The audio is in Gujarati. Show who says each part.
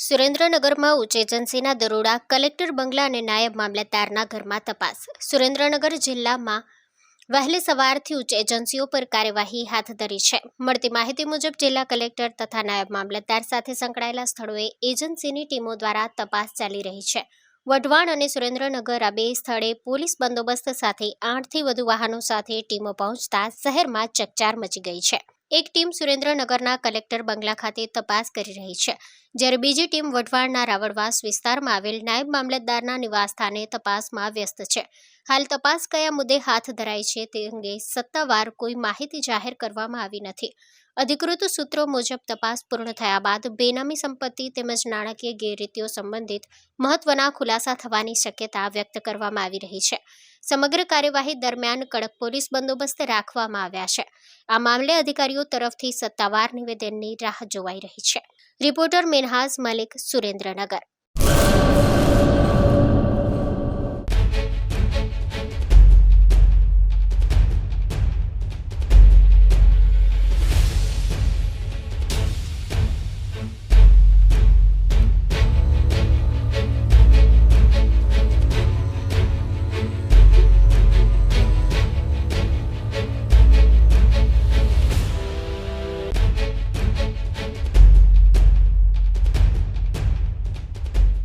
Speaker 1: સુરેન્દ્રનગરમાં ઉચ્ચ એજન્સીના દરોડા, કલેક્ટર બંગલા અને નાયબ મામલતદારના ઘરમાં તપાસ. સુરેન્દ્રનગર જિલ્લામાં વહેલી સવારથી ઉચ્ચ એજન્સીઓ પર કાર્યવાહી હાથ ધરી છે. મળતી માહિતી મુજબ જિલ્લા કલેક્ટર તથા નાયબ મામલતદાર સાથે સંકળાયેલા સ્થળોએ એજન્સીની ટીમો દ્વારા તપાસ ચાલી રહી છે. વઢવાણ અને સુરેન્દ્રનગર આ બે સ્થળે પોલીસ બંદોબસ્ત સાથે 8થી વધુ વાહનો સાથે ટીમો પહોંચતા શહેરમાં ચકચાર મચી ગઈ છે. એક ટીમ સુરેન્દ્રનગરના કલેક્ટર બંગલા ખાતે તપાસ કરી રહી છે, જ્યારે બીજી ટીમ વઢવાણના રાવળવાસ વિસ્તારમાં આવેલ નાયબ મામલતદારના નિવાસસ્થાને તપાસમાં વ્યસ્ત છે. હાલ તપાસ કયા મુદ્દે હાથ ધરાઈ છે તે અંગે સત્તાવાર કોઈ માહિતી જાહેર કરવામાં આવી નથી. અધિકૃત સૂત્રો મુજબ તપાસ પૂર્ણ થયા બાદ બેનામી સંપત્તિ તેમજ નાણાકીય ગેરરીતિઓ સંબંધિત મહત્વના ખુલાસા થવાની શક્યતા વ્યક્ત કરવામાં આવી રહી છે. સમગ્ર કાર્યવાહી દરમિયાન કડક પોલીસ બંદોબસ્ત રાખવામાં આવ્યા છે. આ મામલે અધિકારીઓ તરફથી સત્તાવાર નિવેદનની રાહ જોવાઈ રહી છે. રિપોર્ટર મિનહાઝ મલિક, સુરેન્દ્રનગર.